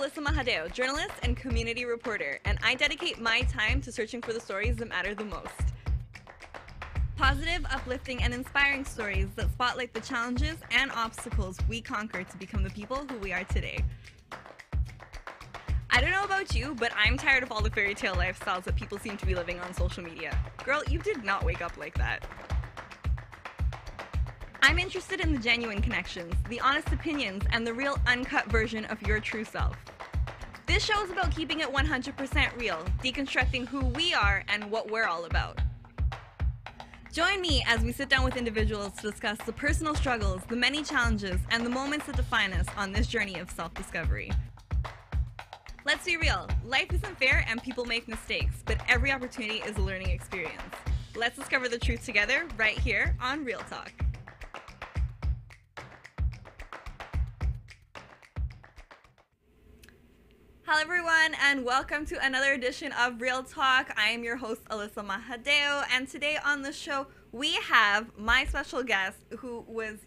Alyssa Mahadeo, journalist and community reporter, and I dedicate my time to searching for the stories that matter the most. Positive, uplifting, and inspiring stories that spotlight the challenges and obstacles we conquer to become the people who we are today. I don't know about you, but I'm tired of all the fairy tale lifestyles that people seem to be living on social media. Girl, you did not wake up like that. I'm interested in the genuine connections, the honest opinions, and the real uncut version of your true self. This show is about keeping it 100% real, deconstructing who we are and what we're all about. Join me as we sit down with individuals to discuss the personal struggles, the many challenges, and the moments that define us on this journey of self-discovery. Let's be real, life isn't fair and people make mistakes, but every opportunity is a learning experience. Let's discover the truth together right here on Real Talk. Hello everyone, and welcome to another edition of Real Talk. I am your host, Alyssa Mahadeo, and today on the show, we have my special guest who was,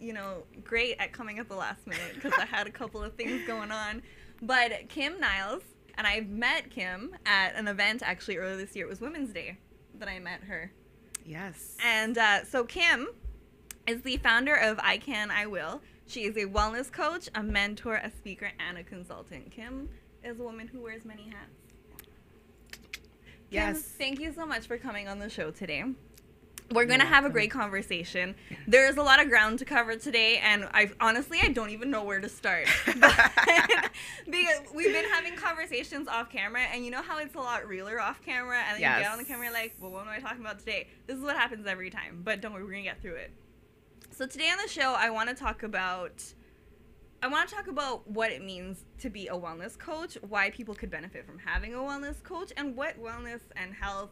great at coming at the last minute because I had a couple of things going on. But Kym Niles, and I've met Kym at an event actually earlier this year. It was Women's Day that I met her. Yes. And so Kym is the founder of I Can, I Will. She is a wellness coach, a mentor, a speaker, and a consultant. Kym is a woman who wears many hats. Yes. Kym, thank you so much for coming on the show today. We're going to have a great conversation. There's a lot of ground to cover today, and I don't even know where to start. Because we've been having conversations off camera, and you know how it's a lot realer off camera, and then you get on the camera like, well, what am I talking about today? This is what happens every time, but don't worry, we're going to get through it. So today on the show, I want to talk about what it means to be a wellness coach, why people could benefit from having a wellness coach, and what wellness and health.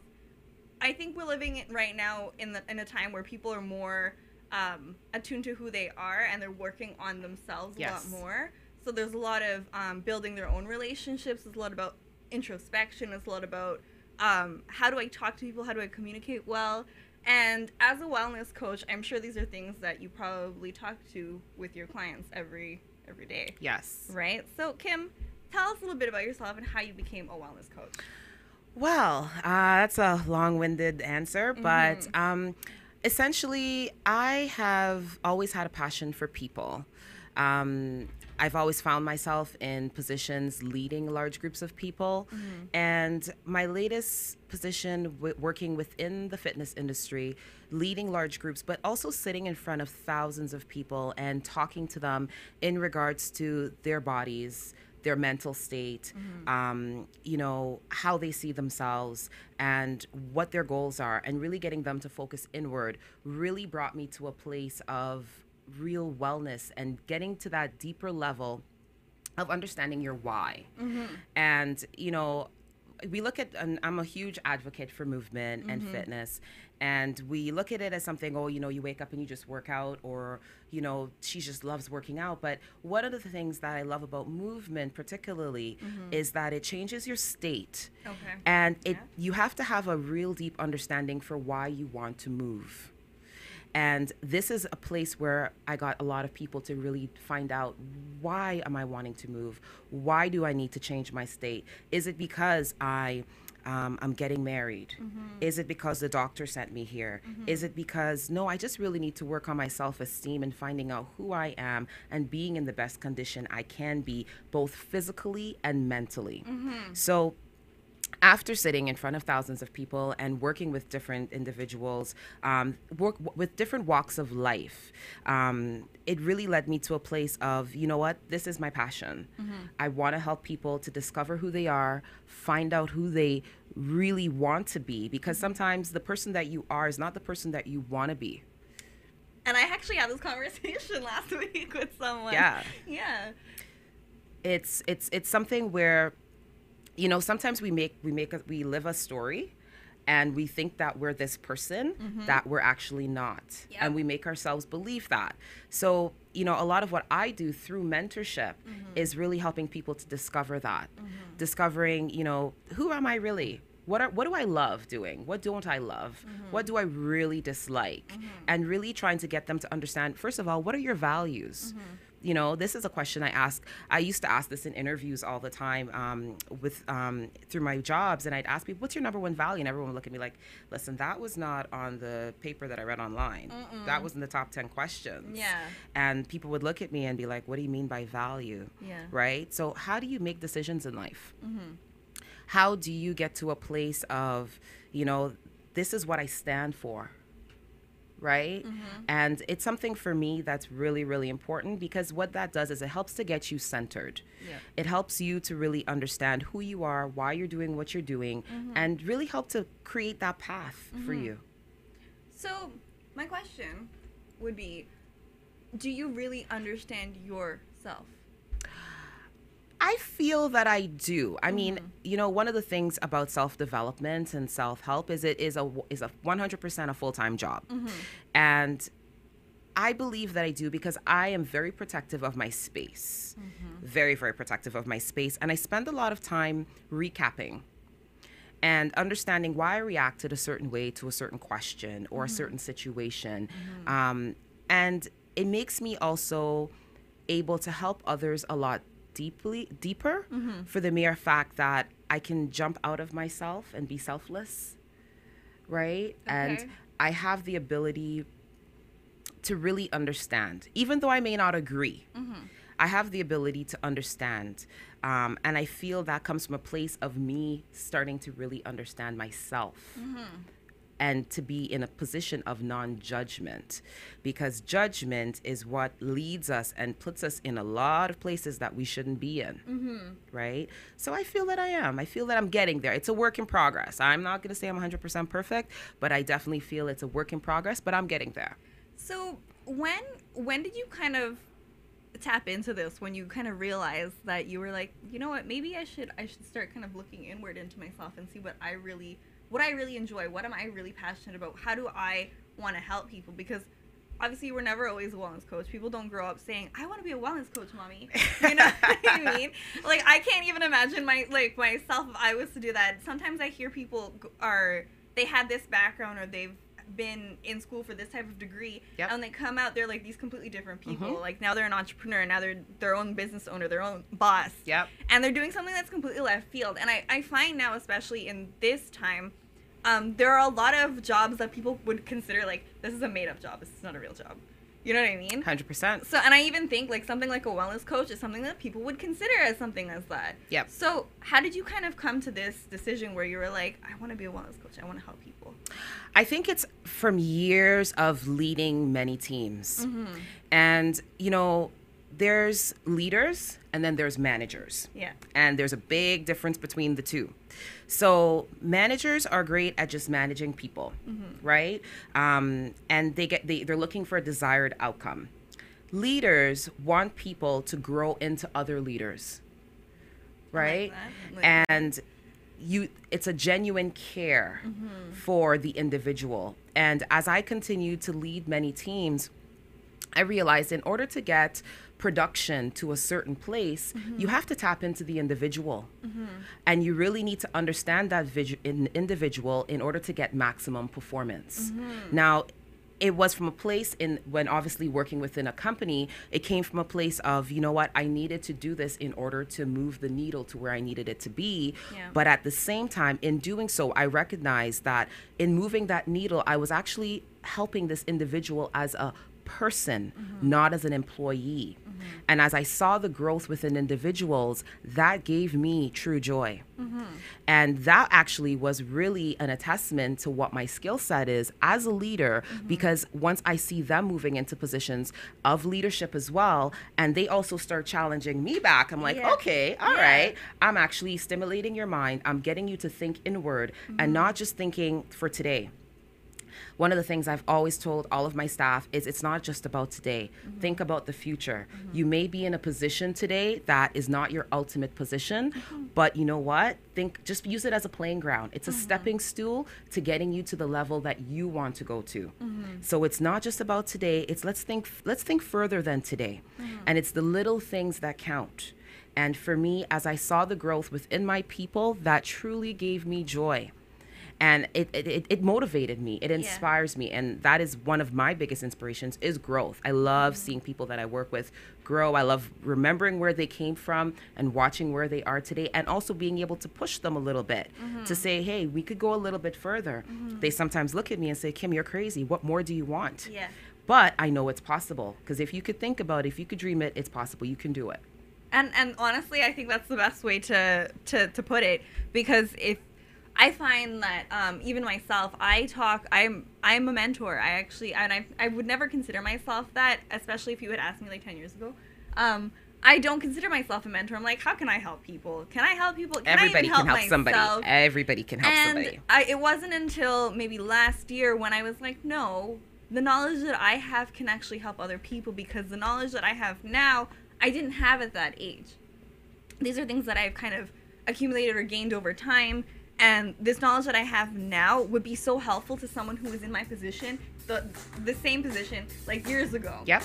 I think we're living right now in a time where people are more attuned to who they are, and they're working on themselves a lot more. So there's a lot of building their own relationships. There's a lot about introspection. It's a lot about how do I talk to people? How do I communicate well? And as a wellness coach, I'm sure these are things that you probably talk to with your clients every day. Yes. Right? So, Kym, tell us a little bit about yourself and how you became a wellness coach. Well, that's a long-winded answer, but essentially, I have always had a passion for people. I've always found myself in positions leading large groups of people. And my latest position working within the fitness industry, leading large groups, but also sitting in front of thousands of people and talking to them in regards to their bodies, their mental state, how they see themselves and what their goals are, and really getting them to focus inward really brought me to a place of real wellness and getting to that deeper level of understanding your why. And, we look at, and I'm a huge advocate for movement and fitness, and we look at it as something, you wake up and you just work out, or, she just loves working out. But one of the things that I love about movement particularly is that it changes your state. And you have to have a real deep understanding for why you want to move. And this is a place where I got a lot of people to really find out, why am I wanting to move? Why do I need to change my state? Is it because I'm getting married? Is it because the doctor sent me here? Is it because, no, I just really need to work on my self-esteem and finding out who I am and being in the best condition I can be, both physically and mentally. So after sitting in front of thousands of people and working with different individuals, work with different walks of life, it really led me to a place of, this is my passion. I want to help people to discover who they are, find out who they really want to be, because sometimes the person that you are is not the person that you want to be. And I actually had this conversation last week with someone. Yeah. It's something where, sometimes we live a story and we think that we're this person that we're actually not. And we make ourselves believe that. So, a lot of what I do through mentorship is really helping people to discover that. Discovering, who am I really? What do I love doing? What don't I love? What do I really dislike? And really trying to get them to understand, first of all, what are your values? this is a question I used to ask this in interviews all the time through my jobs. And I'd ask people, what's your number one value? And everyone would look at me like, listen, that was not on the paper that I read online. That was in the top 10 questions. Yeah. And people would look at me and be like, what do you mean by value? Yeah. Right? So how do you make decisions in life? How do you get to a place of, this is what I stand for? Right? And it's something for me that's really, really important, because what that does is it helps to get you centered. Yeah. It helps you to really understand who you are, why you're doing what you're doing, and really help to create that path for you. So my question would be, do you really understand yourself? I feel that I do. I mean, one of the things about self-development and self-help is it is a 100% a full-time job. And I believe that I do because I am very protective of my space. Very, very protective of my space. And I spend a lot of time recapping and understanding why I reacted a certain way to a certain question or a certain situation. And it makes me also able to help others a lot deeper for the mere fact that I can jump out of myself and be selfless, right? Okay. And I have the ability to really understand, even though I may not agree. I have the ability to understand, and I feel that comes from a place of me starting to really understand myself. And to be in a position of non-judgment, because judgment is what leads us and puts us in a lot of places that we shouldn't be in, right? So I feel that I feel that I'm getting there. It's a work in progress. I'm not going to say I'm 100% perfect, but I definitely feel it's a work in progress, but I'm getting there. So when did you kind of tap into this, when you kind of realized that you were like, you know what, maybe I should start kind of looking inward into myself and see what I really enjoy, what am I really passionate about, how do I want to help people? Because obviously we're never always a wellness coach. People don't grow up saying, I want to be a wellness coach, mommy. You know what I mean? Like, I can't even imagine myself if I was to do that. Sometimes I hear people they have this background, or they've been in school for this type of degree, and when they come out, they're like these completely different people. Like, now they're an entrepreneur, now they're their own business owner, their own boss, and they're doing something that's completely left field. And I find now, especially in this time, there are a lot of jobs that people would consider like, this is a made-up job, this is not a real job. You know what I mean? 100%. So, and I even think like something like a wellness coach is something that people would consider as something as that. Yep. So how did you kind of come to this decision where you were like, I want to be a wellness coach, I want to help people? I think it's from years of leading many teams. And, there's leaders and then there's managers. Yeah. And there's a big difference between the two. So managers are great at just managing people, right? And they're looking for a desired outcome. Leaders want people to grow into other leaders, right? And it's a genuine care for the individual. And as I continue to lead many teams, I realized in order to get production to a certain place, you have to tap into the individual. And you really need to understand that individual in order to get maximum performance. Now, it was from a place when obviously working within a company, it came from a place of, you know what, I needed to do this in order to move the needle to where I needed it to be. But at the same time, in doing so, I recognized that in moving that needle, I was actually helping this individual as a person, not as an employee. And as I saw the growth within individuals, that gave me true joy. And that actually was really an attestment to what my skill set is as a leader, because once I see them moving into positions of leadership as well, and they also start challenging me back, I'm like, okay, all right, I'm actually stimulating your mind. I'm getting you to think inward and not just thinking for today. One of the things I've always told all of my staff is it's not just about today. Think about the future. You may be in a position today that is not your ultimate position, but you know what? Just use it as a playing ground. It's a stepping stool to getting you to the level that you want to go to. So it's not just about today. It's let's think further than today. And it's the little things that count. And for me, as I saw the growth within my people, that truly gave me joy. And it motivated me. It inspires me. And that is one of my biggest inspirations is growth. I love seeing people that I work with grow. I love remembering where they came from and watching where they are today, and also being able to push them a little bit to say, hey, we could go a little bit further. They sometimes look at me and say, Kym, you're crazy. What more do you want? Yeah. But I know it's possible, because if you could think about it, if you could dream it, it's possible. You can do it. And honestly, I think that's the best way to put it, because if I find that even myself, I'm a mentor. I would never consider myself that, especially if you had asked me like 10 years ago. I don't consider myself a mentor. I'm like, how can I help people? Can I help people? Everybody can help myself? somebody. Everybody can help somebody. It wasn't until maybe last year when I was like, no, the knowledge that I have can actually help other people, because the knowledge that I have now, I didn't have at that age. These are things that I've kind of accumulated or gained over time. And this knowledge that I have now would be so helpful to someone who was in my position, the same position, like years ago. Yep.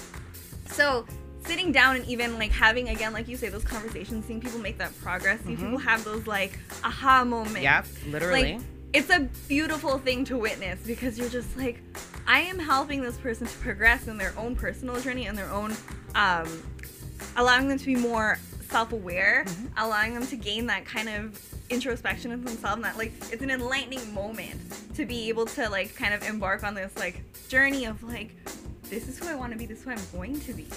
So sitting down and even like having, again, like you say, those conversations, seeing people make that progress, seeing people have those like aha moments. Yep, literally. Like, it's a beautiful thing to witness, because you're just like, I am helping this person to progress in their own personal journey and their own, allowing them to be more self-aware, allowing them to gain that kind of introspection of themselves, and that like it's an enlightening moment to be able to like kind of embark on this like journey of like, this is who I want to be, this is who I'm going to be.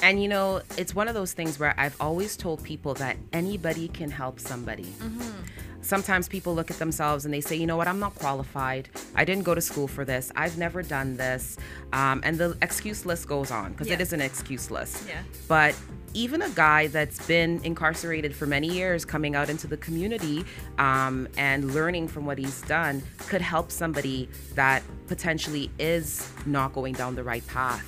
And you know, it's one of those things where I've always told people that anybody can help somebody. Sometimes people look at themselves and they say, you know what, I'm not qualified. I didn't go to school for this. I've never done this. And the excuse list goes on, because it is an excuse list. Yeah. But even a guy that's been incarcerated for many years coming out into the community and learning from what he's done could help somebody that potentially is not going down the right path.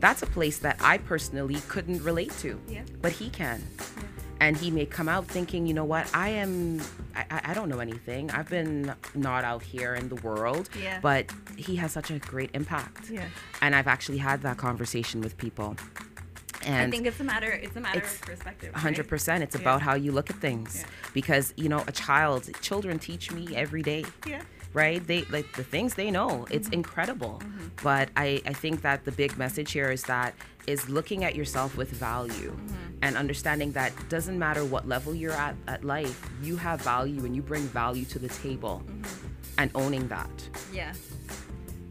That's a place that I personally couldn't relate to, but he can. And he may come out thinking, you know what, I don't know anything. I've been not out here in the world, but he has such a great impact. And I've actually had that conversation with people. And I think it's a matter of perspective. 100%. Right? It's about how you look at things. Because, you know, children teach me every day. Right? They like the things they know. It's incredible. But I think that the big message here is looking at yourself with value and understanding that doesn't matter what level you're at life, you have value and you bring value to the table, and owning that. Yeah.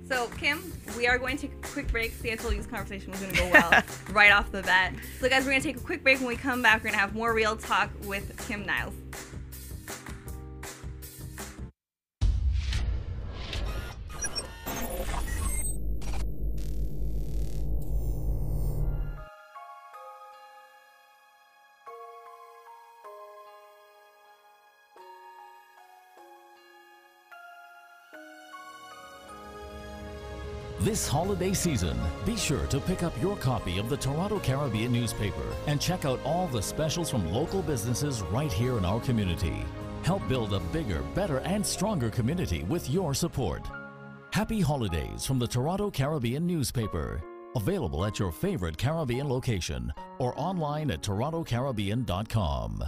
So, Kym, we are going to take a quick break. See, I told you this conversation was going to go well right off the bat. So, guys, we're going to take a quick break. When we come back, we're going to have more Real Talk with Kym Niles. This holiday season, be sure to pick up your copy of the Toronto Caribbean newspaper and check out all the specials from local businesses right here in our community. Help build a bigger, better, and stronger community with your support. Happy holidays from the Toronto Caribbean newspaper. Available at your favorite Caribbean location or online at torontocaribbean.com.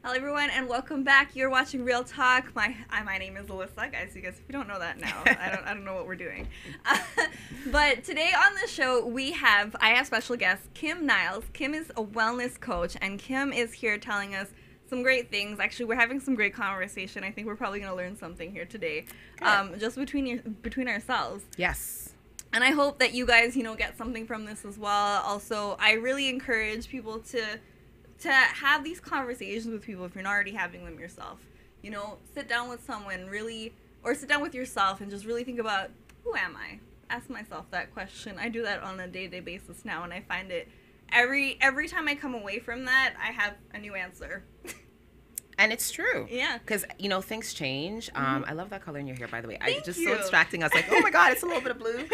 Hello everyone and welcome back. You're watching Real Talk. My name is Alyssa. Guys, you guys, if you don't know that now, I don't know what we're doing. But today on the show I have special guest Kym Niles. Kym is a wellness coach, and Kym is here telling us some great things. Actually, we're having some great conversation. I think we're probably going to learn something here today, just between ourselves. Yes. And I hope that you guys, get something from this as well. Also, I really encourage people to have these conversations with people if you're not already having them yourself. Sit down with someone or sit down with yourself and just really think about, who am I? Ask myself that question. I do that on a day-to-day basis now, and I find it every time I come away from that, I have a new answer. And it's true. Yeah. Because, things change. I love that color in your hair, by the way. Thank just you. so distracting. I was like, oh my God, it's a little bit of blue.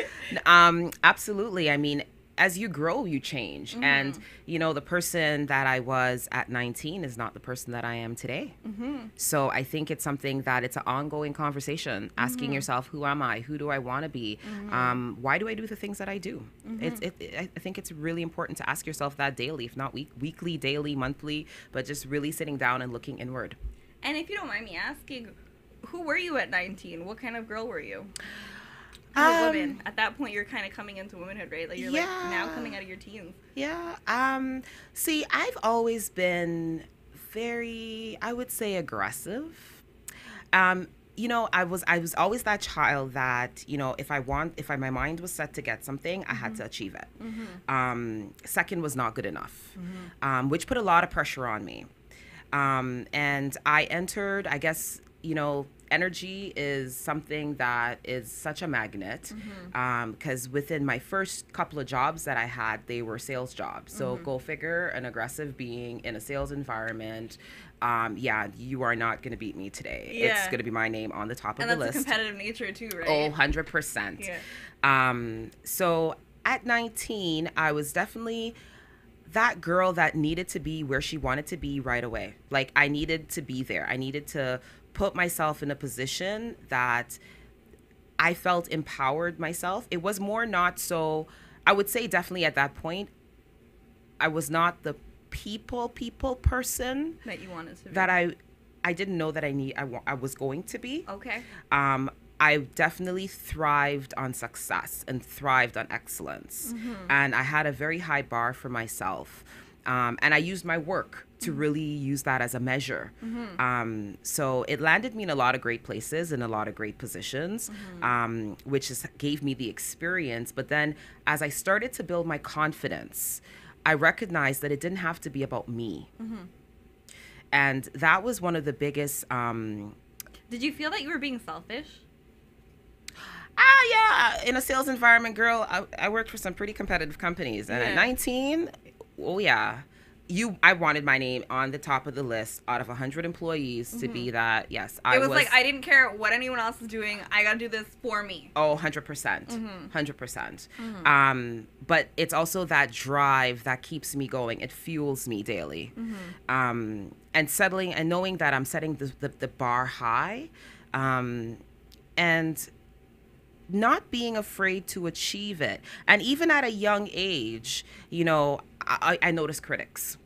Absolutely. I mean, as you grow, you change. And, the person that I was at 19 is not the person that I am today. So I think it's something that it's an ongoing conversation, asking yourself, who am I? Who do I want to be? Why do I do the things that I do? I think it's really important to ask yourself that daily, if not weekly, daily, monthly, but just really sitting down and looking inward. And if you don't mind me asking, who were you at 19? What kind of girl were you? As a woman, at that point, you're kind of coming into womanhood, right? Like, you're like now coming out of your teens. Yeah. See, I've always been very, I would say, aggressive. I was always that child that, if my mind was set to get something, I had to achieve it. Second was not good enough, which put a lot of pressure on me. And I entered, I guess, energy is something that is such a magnet, because within my first couple of jobs that I had, they were sales jobs. So go figure, an aggressive being in a sales environment. You are not going to beat me today. Yeah. It's going to be my name on the top of the list. And that's a competitive nature too, right? Oh, 100%. Yeah. So at 19, I was definitely that girl that needed to be where she wanted to be right away. Like, I needed to be there. I needed to put myself in a position that I felt empowered myself. It was more not so, I would say definitely at that point, I was not the people person that you wanted to be. That I didn't know that I was going to be. Okay. I definitely thrived on success and thrived on excellence. And I had a very high bar for myself. And I used my work to really use that as a measure. So it landed me in a lot of great places, in a lot of great positions, which gave me the experience. But then as I started to build my confidence, I recognized that it didn't have to be about me. And that was one of the biggest... Did you feel that you were being selfish? Yeah. In a sales environment, girl, I worked for some pretty competitive companies. And at 19, oh yeah, I wanted my name on the top of the list out of 100 employees to be that, yes. It was like, I didn't care what anyone else is doing. I got to do this for me. Oh, 100%. 100%. But it's also that drive that keeps me going. It fuels me daily. And settling and knowing that I'm setting the bar high, and not being afraid to achieve it. And even at a young age, I notice critics.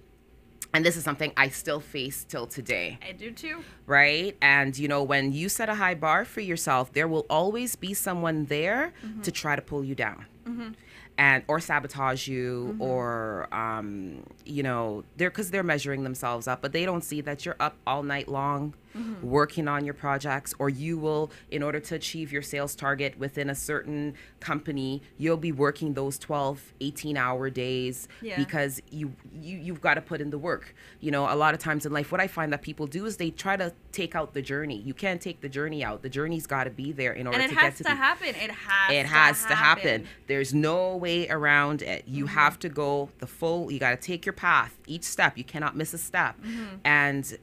And this is something I still face till today. I do too. Right? And, when you set a high bar for yourself, there will always be someone there to try to pull you down. Or sabotage you, or because they're measuring themselves up, but they don't see that you're up all night long working on your projects, or you will, in order to achieve your sales target within a certain company, you'll be working those 12, 18-hour days because you've got to put in the work. A lot of times in life, what I find that people do is they try to take out the journey. You can't take the journey out. The journey's got to be there in order to get to happen. It has to happen. There's no way around it. You have to go the full, you got to take your path, each step. You cannot miss a step. And,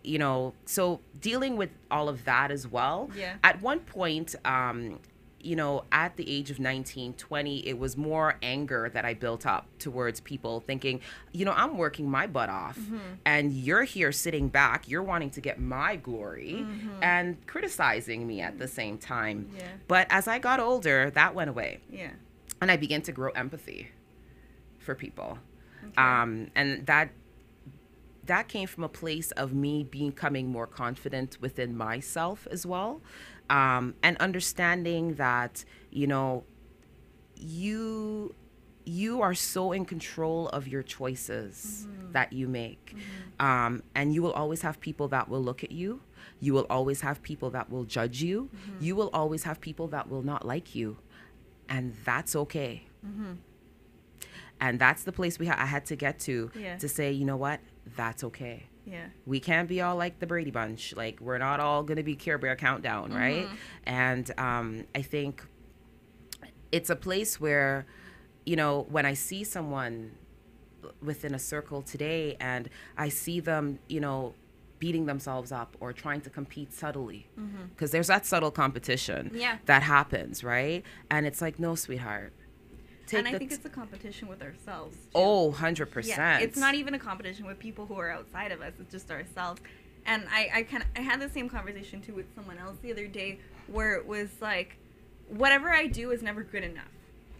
so dealing with all of that as well. At one point, at the age of 19, 20, it was more anger that I built up towards people thinking, I'm working my butt off and you're here sitting back, you're wanting to get my glory and criticizing me at the same time. But as I got older, that went away. And I began to grow empathy for people. And that came from a place of me becoming more confident within myself as well. And understanding that, you you are so in control of your choices that you make. And you will always have people that will look at you. You will always have people that will judge you. You will always have people that will not like you. And that's okay. And that's the place I had to get to say, you know what? That's okay. Yeah. We can't be all like the Brady Bunch. Like, we're not all going to be Care Bear Countdown, right? And I think it's a place where, you know, when I see someone within a circle today and I see them, you know, beating themselves up or trying to compete subtly, because there's that subtle competition that happens, right? And it's like, no, sweetheart. And I think it's a competition with ourselves, too. Oh, 100%. Yeah, it's not even a competition with people who are outside of us. It's just ourselves. And I had the same conversation, too, with someone else the other day where it was like, whatever I do is never good enough.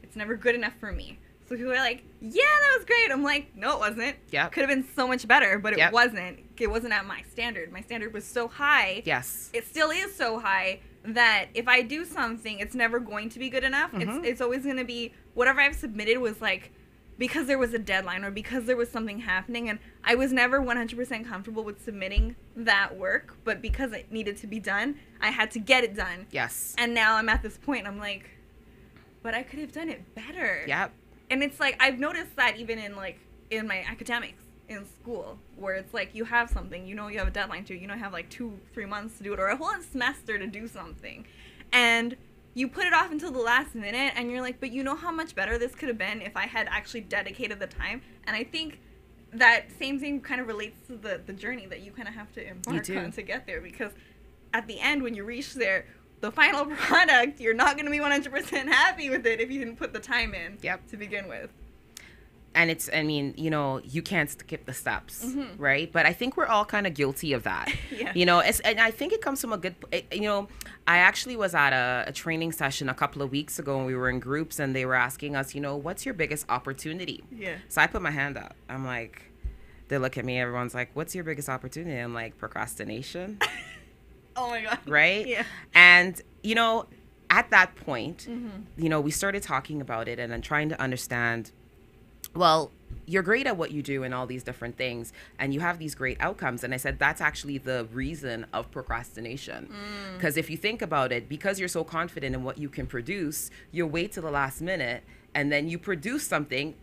It's never good enough for me. So people are like, yeah, that was great. I'm like, no, it wasn't. Yeah. Could have been so much better, but it wasn't. It wasn't at my standard. My standard was so high. Yes. It still is so high that if I do something, it's never going to be good enough. It's always going to be, whatever I've submitted was like, because there was a deadline or because there was something happening, and I was never 100% comfortable with submitting that work, but because it needed to be done, I had to get it done. Yes. And now I'm at this point, I'm like, but I could have done it better. Yep. And it's like, I've noticed that even in my academics in school, where it's like, you have something, you know, you have a deadline to, you know, you have like 2-3 months to do it, or a whole semester to do something. And you put it off until the last minute, and you're like, but you know how much better this could have been if I had actually dedicated the time. And I think that same thing kind of relates to the journey that you kind of have to embark on to get there, because at the end, when you reach there, the final product, you're not going to be 100% happy with it if you didn't put the time in to begin with. And it's, I mean, you know, you can't skip the steps, right? But I think we're all kind of guilty of that. You know, and I think it comes from a good, you know, I actually was at a training session a couple of weeks ago, and we were in groups, and they were asking us, you know, what's your biggest opportunity? So I put my hand up. I'm like, they look at me, everyone's like, what's your biggest opportunity? I'm like, procrastination. Oh my God. Right? Yeah. And, you know, at that point, you know, we started talking about it and then trying to understand, well, you're great at what you do and all these different things, and you have these great outcomes. And I said, that's actually the reason of procrastination. Because if you think about it, because you're so confident in what you can produce, you'll wait till the last minute, and then you produce something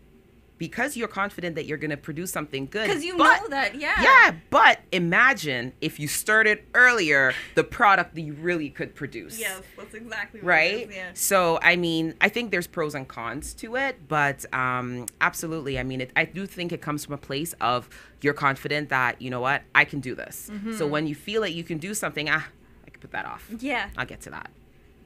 because you're confident that you're going to produce something good. Because you know that, Yeah, but imagine if you started earlier, the product that you really could produce. Yes, that's exactly what right? it is, yeah. So, I mean, I think there's pros and cons to it, but absolutely. I mean, I do think it comes from a place of you're confident that, you know what, I can do this. So when you feel that you can do something, I can put that off. Yeah. I'll get to that.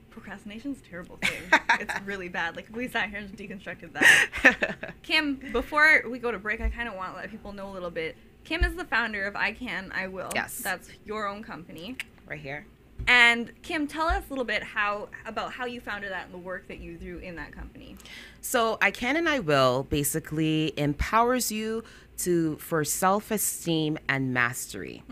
Procrastination's a terrible thing. It's really bad. Like, if we sat here and deconstructed that. Kym, before we go to break, I kind of want to let people know a little bit. Kym is the founder of I Can, I Will. Yes. That's your own company. Right here. And Kym, tell us a little bit about how you founded that and the work that you do in that company. So I Can and I Will basically empowers you for self-esteem and mastery.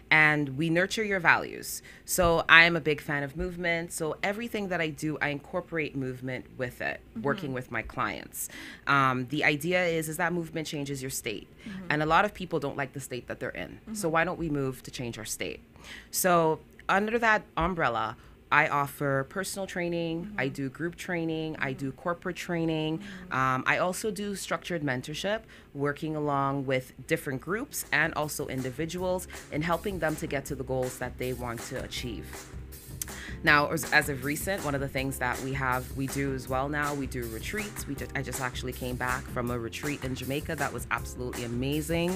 And we nurture your values. So I'm a big fan of movement. So everything that I do, I incorporate movement with it, working with my clients. The idea is that movement changes your state. And a lot of people don't like the state that they're in. So why don't we move to change our state? So under that umbrella, I offer personal training, I do group training, I do corporate training. I also do structured mentorship, working along with different groups and also individuals in helping them to get to the goals that they want to achieve. Now, as of recent, one of the things that we do as well now, we do retreats. I just actually came back from a retreat in Jamaica that was absolutely amazing.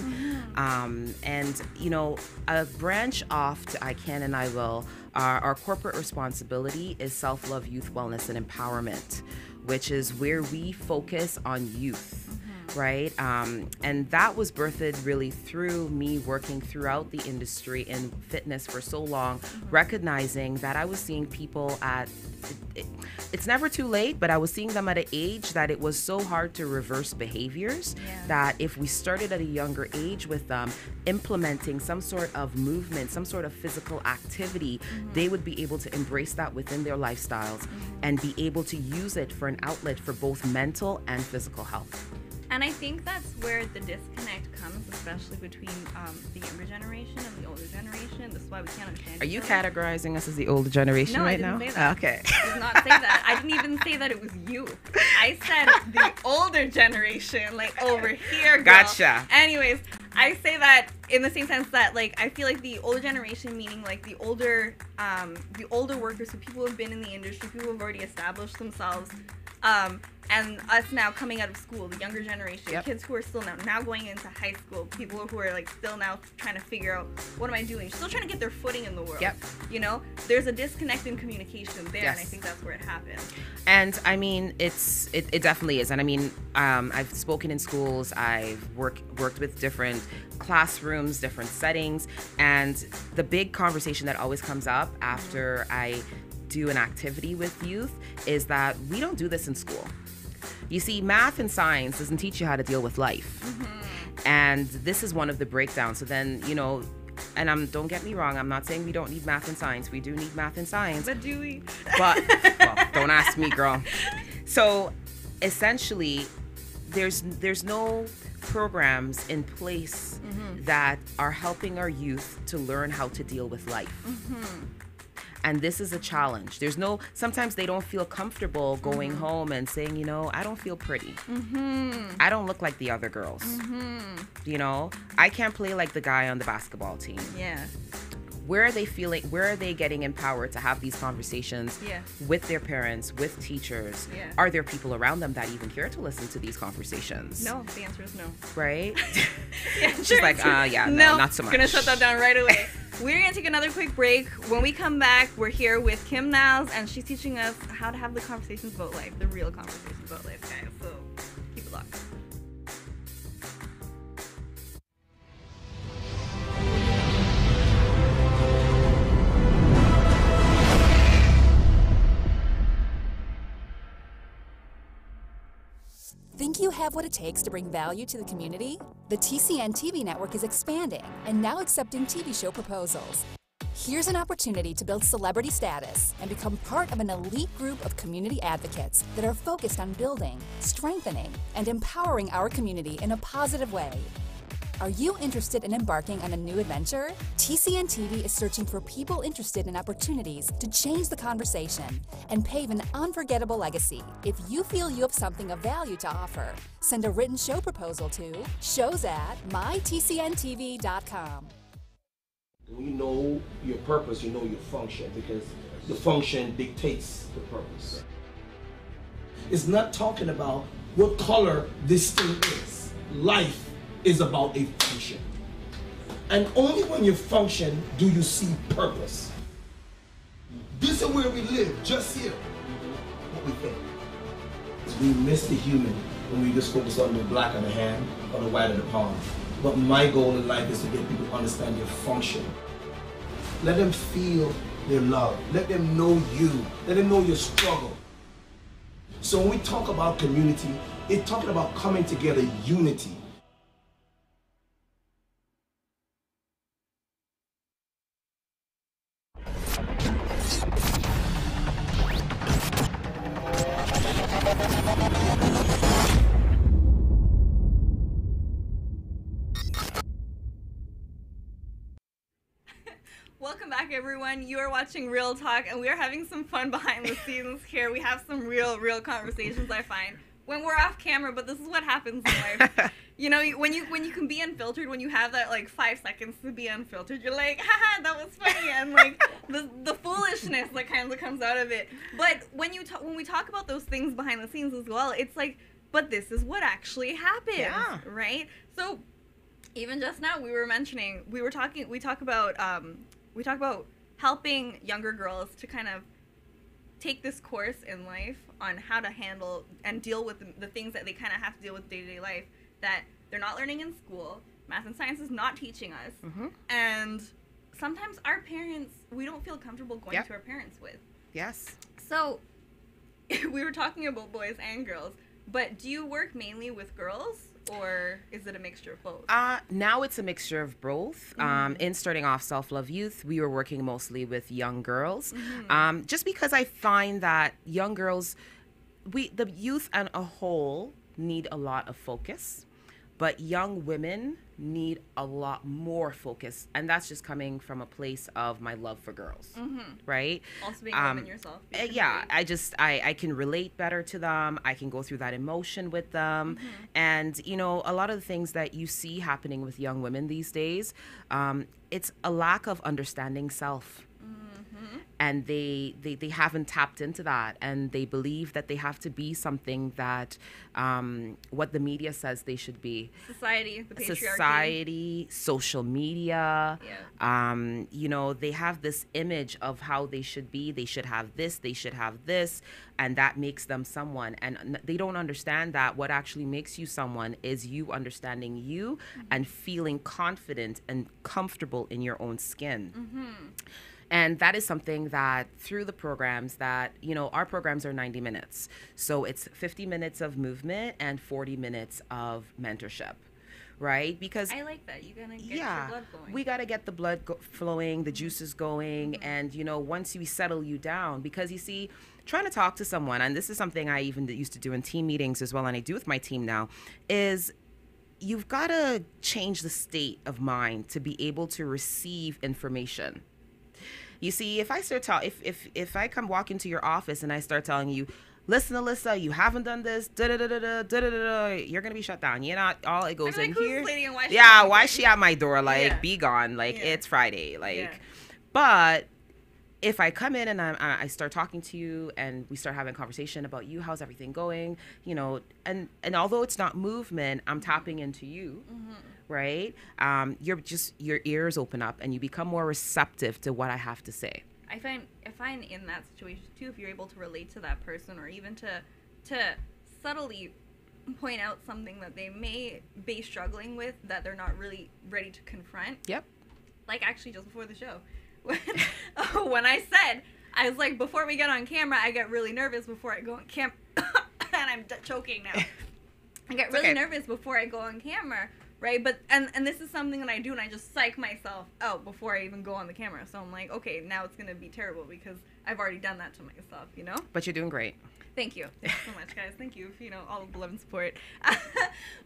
And, you know, a branch off to I Can and I Will, our corporate responsibility is self-love, youth, wellness, and empowerment, which is where we focus on youth. right? And that was birthed really through me working throughout the industry in fitness for so long, recognizing that I was seeing people at, it's never too late, but I was seeing them at an age that it was so hard to reverse behaviors that if we started at a younger age with them, implementing some sort of movement, some sort of physical activity, they would be able to embrace that within their lifestyles and be able to use it for an outlet for both mental and physical health. And I think that's where the disconnect comes, especially between the younger generation and the older generation. This is why we can't understand. Are you categorizing us as the older generation right now? No, I didn't say that. Okay. I did not say that. I didn't even say that it was you. I said the older generation, like over here, girl. Gotcha. Anyways, I say that in the same sense that, like, I feel like the older generation, meaning like the older workers, so people who have been in the industry, people who have already established themselves, and us now coming out of school, the younger generation, kids who are still now going into high school, people who are like still now trying to figure out, what am I doing? Still trying to get their footing in the world. You know, there's a disconnect in communication there, and I think that's where it happens. And I mean, it definitely is. And I mean, I've spoken in schools, I've worked with different classrooms, different settings, and the big conversation that always comes up after I do an activity with youth is that we don't do this in school. You see, math and science doesn't teach you how to deal with life. And this is one of the breakdowns. So then, you know, and don't get me wrong, I'm not saying we don't need math and science. We do need math and science. But do we? But, well, don't ask me, girl. So essentially, there's no programs in place that are helping our youth to learn how to deal with life. And this is a challenge. Sometimes they don't feel comfortable going home and saying, you know, I don't feel pretty. I don't look like the other girls. You know, I can't play like the guy on the basketball team. Where are they getting empowered to have these conversations with their parents, with teachers? Are there people around them that even care to listen to these conversations? No, the answer is no. Right? She's like, no, not so much. Gonna shut that down right away. We're gonna take another quick break. When we come back, we're here with Kym Niles, and she's teaching us how to have the conversations about life, the real conversations about life, guys. So keep it locked. Think you have what it takes to bring value to the community? The TCN TV network is expanding and now accepting TV show proposals. Here's an opportunity to build celebrity status and become part of an elite group of community advocates that are focused on building, strengthening, and empowering our community in a positive way. Are you interested in embarking on a new adventure? TCN TV is searching for people interested in opportunities to change the conversation and pave an unforgettable legacy. If you feel you have something of value to offer, send a written show proposal to shows@mytcntv.com. When you know your purpose, you know your function, because the function dictates the purpose. It's not talking about what color this thing is. Life is about a function. And only when you function do you see purpose. This is where we live, just here. What we think. We miss the human when we just focus on the black of the hand or the white of the palm. But my goal in life is to get people to understand your function. Let them feel their love. Let them know you. Let them know your struggle. So when we talk about community, it's talking about coming together, unity. Welcome back, everyone. You are watching Real Talk, and we are having some fun behind the scenes here. We have some real conversations, I find, when we're off camera, but this is what happens in life. You know, when you can be unfiltered, when you have that, like, 5 seconds to be unfiltered, you're like, haha, that was funny, and, like, the foolishness that kind of comes out of it. But when we talk about those things behind the scenes as well, it's like, but this is what actually happens, right? So even just now, we talk about helping younger girls to kind of take this course in life on how to handle and deal with the things that they kind of have to deal with day-to-day life that they're not learning in school. Math and science is not teaching us. And sometimes our parents, we don't feel comfortable going to our parents with. Yes. So we were talking about boys and girls, but do you work mainly with girls, or is it a mixture of both? Now it's a mixture of both. In starting off Self-Love Youth, we were working mostly with young girls, just because I find that young girls, the youth as a whole need a lot of focus, but young women need a lot more focus, and that's just coming from a place of my love for girls, right? Also being a woman yourself. Yeah, I can relate better to them. I can go through that emotion with them, and you know, a lot of the things that you see happening with young women these days, it's a lack of understanding self. And they haven't tapped into that, and they believe that they have to be something that what the media says they should be. Society, the patriarchy. Society, social media. You know, they have this image of how they should be. They should have this, they should have this, and that makes them someone. And they don't understand that what actually makes you someone is you understanding you and feeling confident and comfortable in your own skin. And that is something that through the programs that, you know, our programs are 90 minutes. So it's 50 minutes of movement and 40 minutes of mentorship, right? Because I like that. You gotta get your blood flowing. We gotta get the blood flowing, the juices going. And, you know, once we settle you down, because you see, trying to talk to someone, and this is something I even used to do in team meetings as well, and I do with my team now, is you've got to change the state of mind to be able to receive information. You see, if I start if I come walk into your office and I start telling you, listen, Alyssa, you haven't done this, you're gonna be shut down. You're not all it goes I'm in like, here. Who's lady and Why is she at my door? Like, be gone. Like, it's Friday. Like, but if I come in and I start talking to you and we start having a conversation about you, how's everything going? You know, and although it's not movement, I'm tapping into you. Right? Your ears open up and you become more receptive to what I have to say. I find in that situation too, if you're able to relate to that person, or even to subtly point out something that they may be struggling with that they're not really ready to confront. Yep. Like actually just before the show, when I said, I was like, before we get on camera, I get really nervous before I go on camera, and I'm choking now. I get really nervous before I go on camera. Right, but and this is something that I do, and I just psych myself out before I even go on the camera. So I'm like, okay, now it's gonna be terrible because I've already done that to myself, you know. But you're doing great. Thank you so much, guys. Thank you for, you know, all the love and support.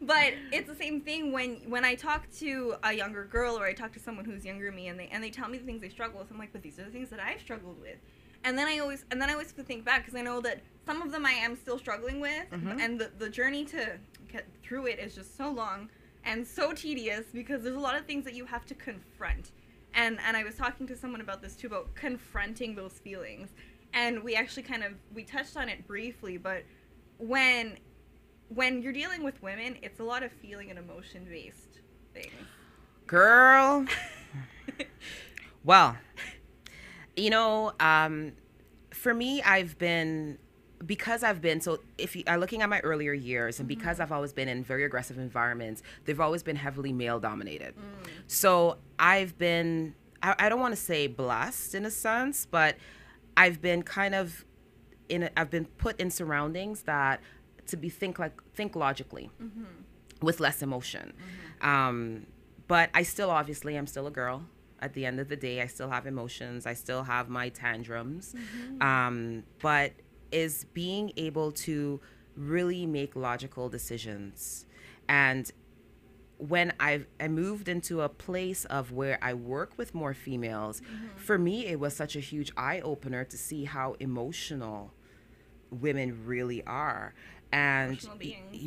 But it's the same thing when I talk to a younger girl or I talk to someone who's younger than me, and they tell me the things they struggle with. I'm like, but these are the things that I've struggled with. And then I always think back, because I know that some of them I am still struggling with, and the journey to get through it is just so long and so tedious, because there's a lot of things that you have to confront. And I was talking to someone about this too, about confronting those feelings. And we actually we touched on it briefly, but when you're dealing with women, it's a lot of feeling and emotion based things. Girl. Well, you know, for me, so if you are looking at my earlier years, and because I've always been in very aggressive environments, they've always been heavily male dominated. So I've been, I don't want to say blessed in a sense, but I've been I've been put in surroundings that think logically with less emotion. But I still, obviously, I'm still a girl. At the end of the day, I still have emotions. I still have my tantrums. But is being able to really make logical decisions. And when I moved into a place of where I work with more females, for me, it was such a huge eye-opener to see how emotional women really are. And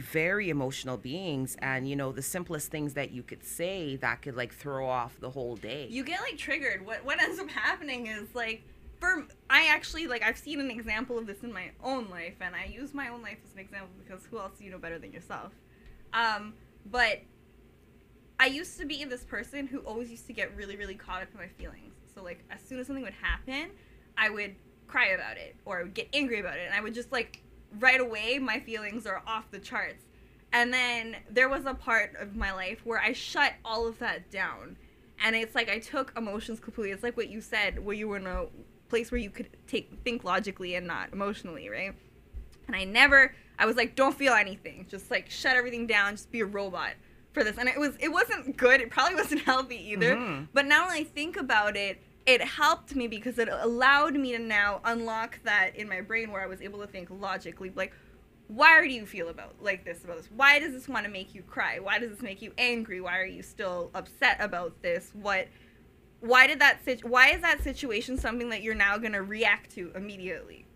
very emotional beings. And, you know, the simplest things that you could say that could, like, throw off the whole day. You get, like, triggered. What ends up happening is, like, I've seen an example of this in my own life, and I use my own life as an example because who else do you know better than yourself? But I used to be this person who always used to get really, really caught up in my feelings. So, like, as soon as something would happen, I would cry about it or I would get angry about it. And I would just like, right away, my feelings are off the charts. And then there was a part of my life where I shut all of that down. And it's like I took emotions completely. It's like what you said, where you were in a place where you could think logically and not emotionally, right? And I was like, don't feel anything. Just like shut everything down. Just be a robot for this. And it wasn't good. It probably wasn't healthy either. Mm-hmm. But now when I think about it, it helped me because it allowed me to now unlock that in my brain where I was able to think logically, like, why do you feel about this? Why does this want to make you cry? Why does this make you angry? Why are you still upset about this? Why is that situation something that you're now going to react to immediately?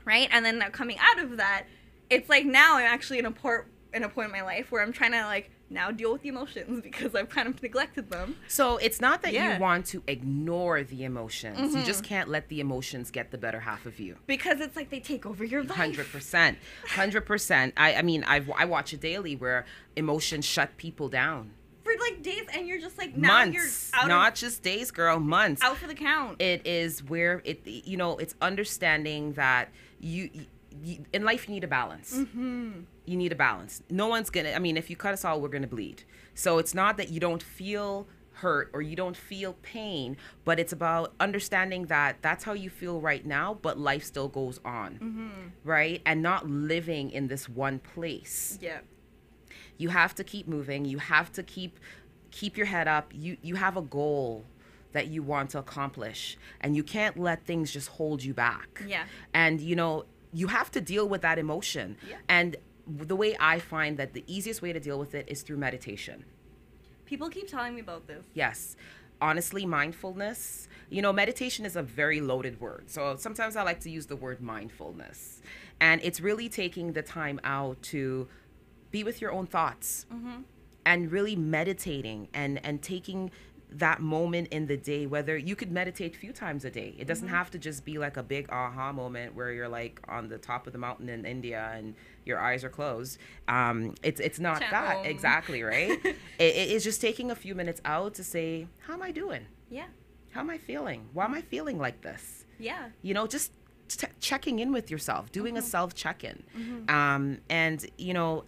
Right? And then now coming out of that, it's like now I'm actually in a point in my life where I'm trying to like now deal with the emotions because I've kind of neglected them. So it's not that you want to ignore the emotions. Mm-hmm. You just can't let the emotions get the better half of you. Because it's like they take over your life. 100%. 100%. I mean, I watch it daily where emotions shut people down. For like days, and you're just like, now months, you're out not just days, girl, months. Out for the count. It is where it's understanding that you in life you need a balance. Mm-hmm. You need a balance. No one's gonna, if you cut us all, we're gonna bleed. So it's not that you don't feel hurt or you don't feel pain, but it's about understanding that that's how you feel right now, but life still goes on, mm-hmm. right? And not living in this one place. Yeah. You have to keep moving. You have to keep your head up. You have a goal that you want to accomplish, and you can't let things just hold you back. Yeah. And you have to deal with that emotion. Yeah. And the way I find that the easiest way to deal with it is through meditation. People keep telling me about this. Yes. Honestly, mindfulness, meditation is a very loaded word. So sometimes I like to use the word mindfulness. And it's really taking the time out to be with your own thoughts, mm-hmm. and really meditating and taking that moment in the day, whether you could meditate a few times a day. It doesn't mm-hmm. have to just be like a big aha moment where you're like on the top of the mountain in India and your eyes are closed. It's not that. Exactly, right? It's just taking a few minutes out to say, how am I doing? Yeah. How am I feeling? Why am I feeling like this? Yeah. Just checking in with yourself, doing mm-hmm. a self-check-in. Mm-hmm. And,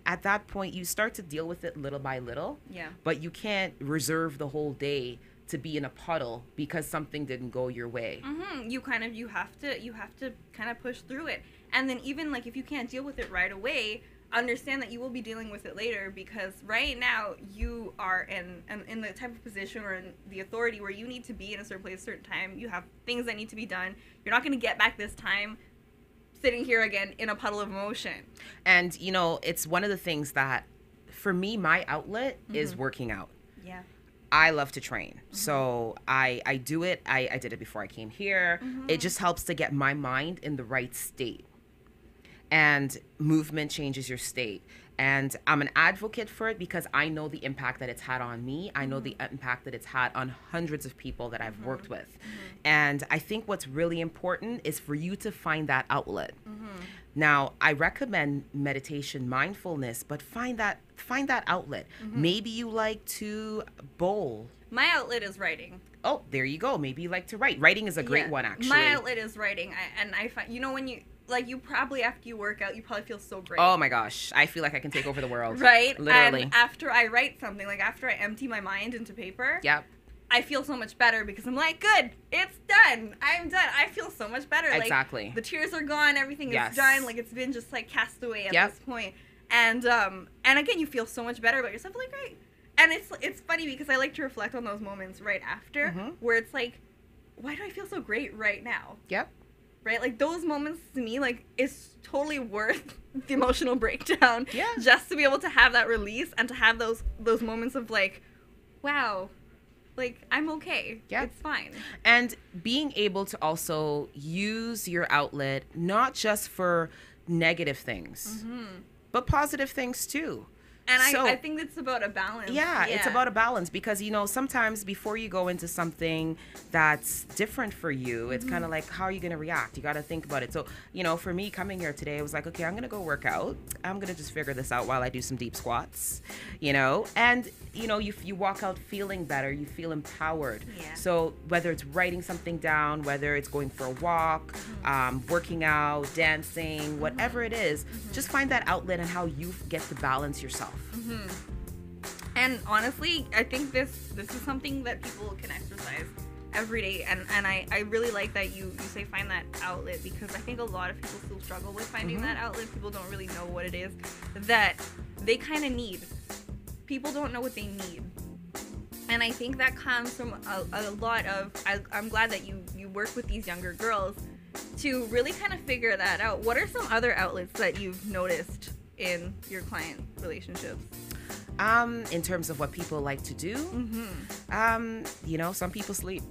at that point, you start to deal with it little by little. Yeah. But you can't reserve the whole day to be in a puddle because something didn't go your way. Mm-hmm. You have to kind of push through it. And then even like if you can't deal with it right away, understand that you will be dealing with it later, because right now you are in the type of position or in the authority where you need to be in a certain place, a certain time. You have things that need to be done. You're not going to get back this time sitting here again in a puddle of emotion. And, it's one of the things that, for me, my outlet mm-hmm. is working out. Yeah. I love to train. Mm-hmm. So I do it. I did it before I came here. Mm-hmm. It just helps to get my mind in the right state. And movement changes your state. And I'm an advocate for it because I know the impact that it's had on me. I know the impact that it's had on hundreds of people that I've worked with. Mm-hmm. And I think what's really important is for you to find that outlet. Mm-hmm. Now, I recommend meditation, mindfulness, but find that outlet. Mm-hmm. Maybe you like to bowl. My outlet is writing. Oh, there you go. Maybe you like to write. Writing is a great one, actually. My outlet is writing. I find, when you probably after you work out, you probably feel so great. Oh my gosh. I feel like I can take over the world. Right? Literally. And after I write something, like after I empty my mind into paper, yep. I feel so much better because I'm like, good, it's done. I'm done. I feel so much better. Exactly. Like, the tears are gone. Everything is done. Like, it's been just like cast away at this point. And again, you feel so much better about yourself. Like, great. And it's funny because I like to reflect on those moments right after mm-hmm. where it's like, why do I feel so great right now? Yep. Right? Like, those moments to me, like, is totally worth the emotional breakdown. Yeah. Just to be able to have that release and to have those moments of, like, wow, like, I'm okay. Yeah. It's fine. And being able to also use your outlet, not just for negative things, mm-hmm. but positive things, too. And I think it's about a balance. Yeah, it's about a balance because, you know, sometimes before you go into something that's different for you, it's kind of like, how are you going to react? You got to think about it. So, you know, for me coming here today, I was like, okay, I'm going to go work out. I'm going to just figure this out while I do some deep squats, you know, and, you know, you walk out feeling better, you feel empowered. Yeah. So whether it's writing something down, whether it's going for a walk, working out, dancing, whatever it is, just find that outlet and how you get to balance yourself. And honestly, I think this is something that people can exercise every day, and I really like that you say find that outlet, because I think a lot of people still struggle with finding that outlet. People don't really know what it is that they kind of need. People don't know what they need, and I think that comes from a lot of I'm glad that you work with these younger girls to really kind of figure that out. What are some other outlets that you've noticed in your client relationships? In terms of what people like to do, you know, some people sleep.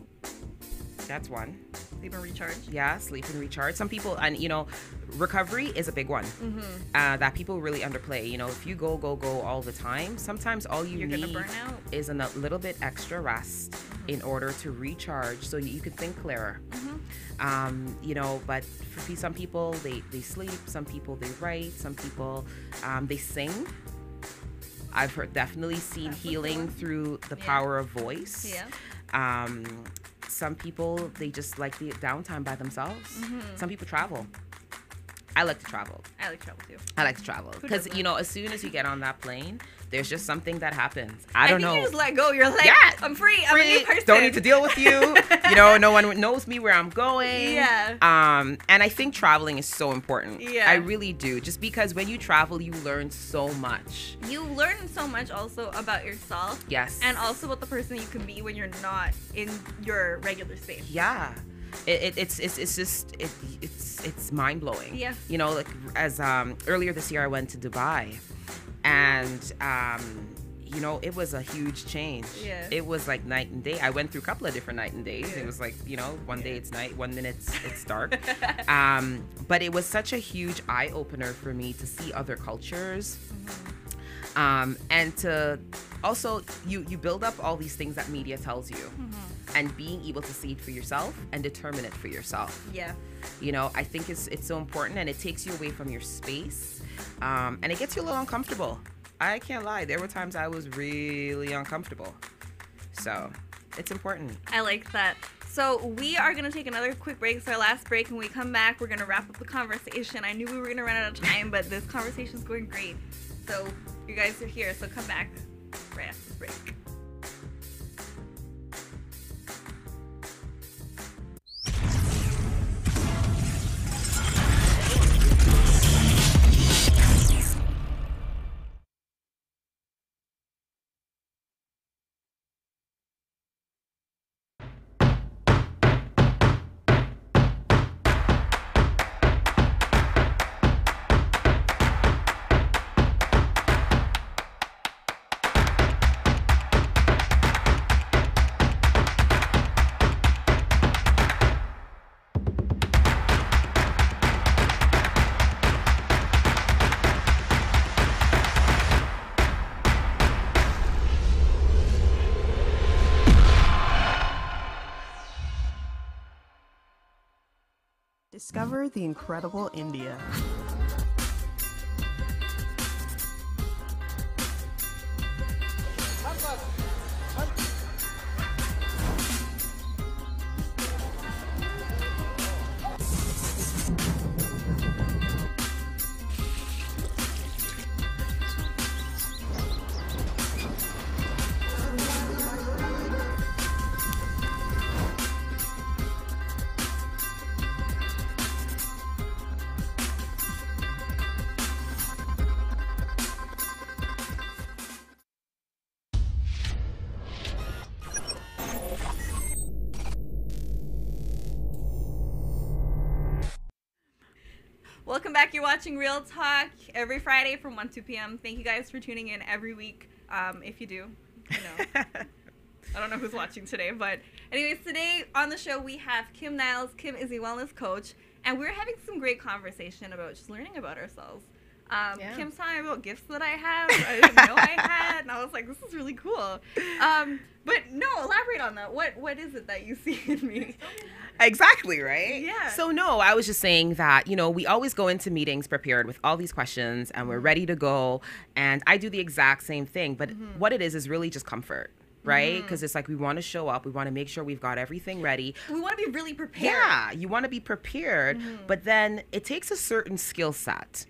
That's one. Sleep and recharge. Yeah, sleep and recharge. Some people, and you know, recovery is a big one that people really underplay. You know, if you go all the time, sometimes all you're need gonna burn out. is a little bit extra rest in order to recharge so you can think clearer. You know, but for some people, they sleep. Some people, they write. Some people, they sing. I've definitely seen healing through the power of voice. Yeah. Some people, they just like the downtime by themselves. Some people travel. I like to travel. I like travel too. I like to travel because, you know, as soon as you get on that plane, there's just something that happens. I think don't know. You just let go. You're like, I'm free. I'm a new person. Don't need to deal with you. You know, no one knows me where I'm going. Yeah. And I think traveling is so important. Yeah. I really do. Just because when you travel, you learn so much. You learn so much also about yourself. Yes. And also about the person you can be when you're not in your regular space. Yeah. It's mind blowing. Yeah. You know, like as earlier this year I went to Dubai, and you know, it was a huge change. Yeah. It was like night and day. I went through a couple of different night and days. It was like, you know, one day it's night, 1 minute it's dark. But it was such a huge eye opener for me to see other cultures. And to also you build up all these things that media tells you, and being able to see it for yourself and determine it for yourself. Yeah. You know, I think it's so important, and it takes you away from your space, and it gets you a little uncomfortable. I can't lie, there were times I was really uncomfortable. So it's important. I like that. So we are going to take another quick break. It's our last break. When we come back, we're going to wrap up the conversation. I knew we were going to run out of time, but this conversation is going great. So you guys are here, so come back right after the break. Discover the incredible India. Welcome back. You're watching Real Talk every Friday from 1 to 2 p.m. Thank you guys for tuning in every week. If you do, you know. I don't know who's watching today, but anyways, today on the show we have Kym Niles. Kym is a wellness coach, and we're having some great conversation about just learning about ourselves. Kym telling me about gifts that I have. I didn't know I had, and I was like, this is really cool. But no, elaborate on that. What is it that you see in me? Exactly, right? Yeah. So no, I was just saying that, we always go into meetings prepared with all these questions and we're ready to go. And I do the exact same thing. But what it is really just comfort, right? Because it's like we want to show up. We want to make sure we've got everything ready. We want to be really prepared. Yeah, you want to be prepared. But then it takes a certain skill set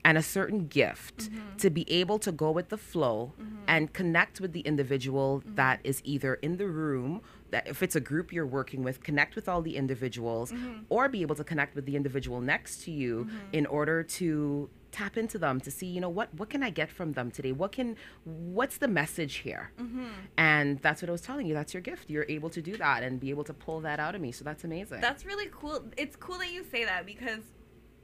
and a certain gift to be able to go with the flow and connect with the individual that is either in the room, that if it's a group you're working with, connect with all the individuals, or be able to connect with the individual next to you in order to tap into them to see, what can I get from them today? What's the message here? And that's what I was telling you. That's your gift. You're able to do that and be able to pull that out of me. So that's amazing. That's really cool. It's cool that you say that because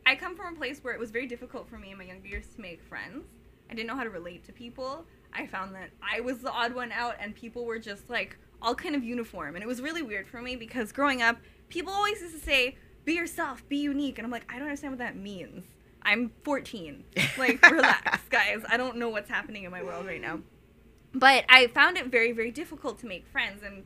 I come from a place where it was very difficult for me in my younger years to make friends. I didn't know how to relate to people. I found that I was the odd one out and people were just like all kind of uniform. And it was really weird for me because growing up, people always used to say, be yourself, be unique. And I'm like, I don't understand what that means. I'm 14. Like, relax, guys. I don't know what's happening in my world right now. But I found it very, very difficult to make friends. And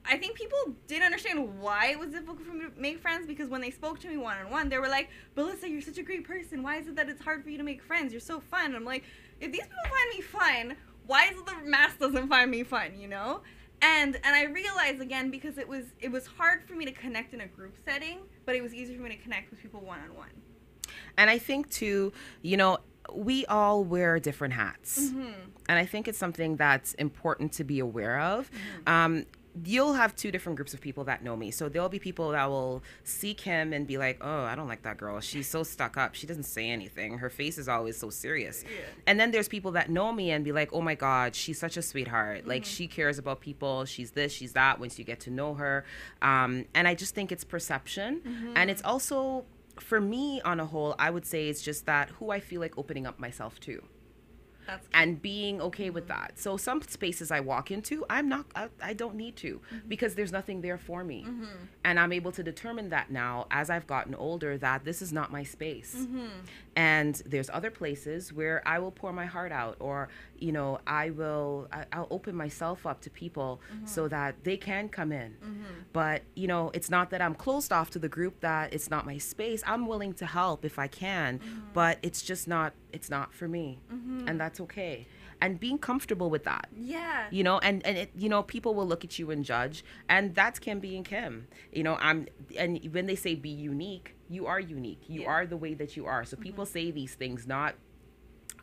I think people didn't understand why it was difficult for me to make friends because when they spoke to me one-on-one, they were like, but Alyssa, you're such a great person. Why is it that it's hard for you to make friends? You're so fun. And I'm like, if these people find me fun, why is it the mass doesn't find me fun, And I realized, again, because it was hard for me to connect in a group setting, but it was easier for me to connect with people one-on-one. And I think, too, we all wear different hats. And I think it's something that's important to be aware of. You'll have two different groups of people that know me. So there'll be people that will see Kym and be like, oh, I don't like that girl. She's so stuck up. She doesn't say anything. Her face is always so serious. Yeah. And then there's people that know me and be like, oh my God, she's such a sweetheart. Like she cares about people. She's this, she's that once you get to know her. And I just think it's perception. And it's also, for me on a whole, I would say it's just that who I feel like opening up myself to. And being okay with that. So some spaces I walk into, I don't need to because there's nothing there for me. And I'm able to determine that now as I've gotten older that this is not my space. And there's other places where I will pour my heart out or, I'll open myself up to people so that they can come in. But, it's not that I'm closed off to the group that it's not my space. I'm willing to help if I can, but it's just not, it's not for me. And that's okay. And being comfortable with that. Yeah. And it, people will look at you and judge. And that's Kym being Kym. And when they say be unique, you are unique. You are the way that you are. So people say these things not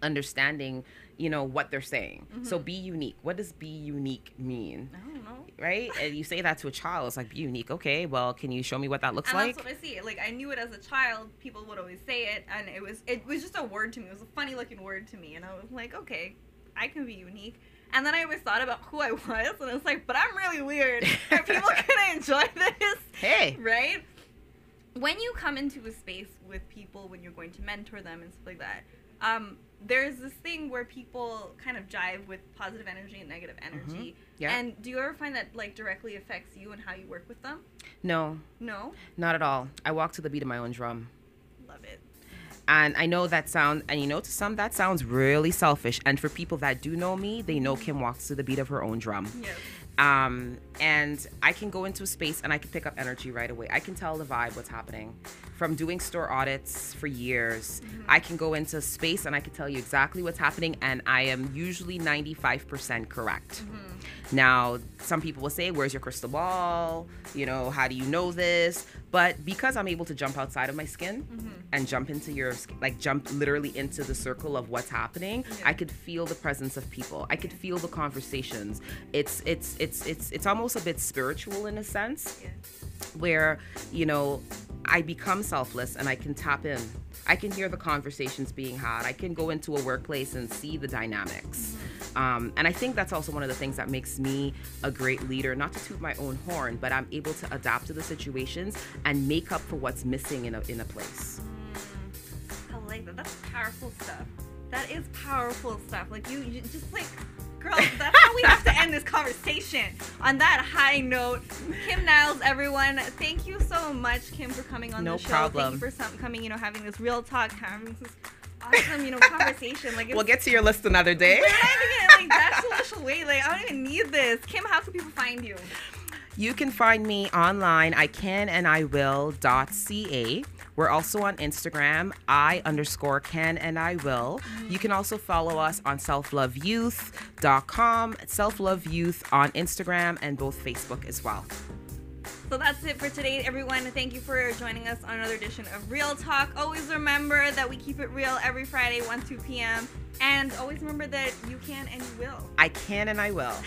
understanding, what they're saying. So be unique. What does be unique mean? I don't know. Right? And you say that to a child. It's like, be unique. Okay, well, can you show me what that looks like? That's what I see. Like, I knew it as a child. People would always say it. And it was just a word to me. It was a funny looking word to me. And I was like, okay, I can be unique. And then I always thought about who I was. And I was like, but I'm really weird. Are people going to enjoy this? Hey. Right? When you come into a space with people, when you're going to mentor them and stuff like that, there's this thing where people kind of jive with positive energy and negative energy. Yeah. And do you ever find that like directly affects you and how you work with them? No. No? Not at all. I walk to the beat of my own drum. Love it. And I know that sounds, and to some that sounds really selfish. And for people that do know me, they know Kym walks to the beat of her own drum. Yes. And I can go into a space and I can pick up energy right away. I can tell the vibe, what's happening. From doing store audits for years, I can go into a space and I can tell you exactly what's happening, and I am usually 95% correct. Now, some people will say, where's your crystal ball? How do you know this? But because I'm able to jump outside of my skin and jump into jump literally into the circle of what's happening, I could feel the presence of people. I could feel the conversations. It's almost a bit spiritual in a sense, where, I become selfless and I can tap in. I can hear the conversations being had. I can go into a workplace and see the dynamics. And I think that's also one of the things that makes me a great leader, not to toot my own horn, but I'm able to adapt to the situations and make up for what's missing in a place. I like that. That's powerful stuff. That is powerful stuff. Like you just like, girl, that's how we have to end this conversation. On that high note, Kym Niles, everyone, thank you so much, Kym, for coming on the show. No problem. Thank you for coming, having this real talk, having this awesome, conversation. Like, we'll get to your list another day. We're not even getting that social way. Like, I don't even need this. Kym, how can people find you? You can find me online, icanandiwill.ca. We're also on Instagram, I_can_and_I_will. You can also follow us on selfloveyouth.com, selfloveyouth on Instagram, and both Facebook as well. So that's it for today, everyone. Thank you for joining us on another edition of Real Talk. Always remember that we keep it real every Friday, 1-2 p.m. And always remember that you can and you will. I can and I will.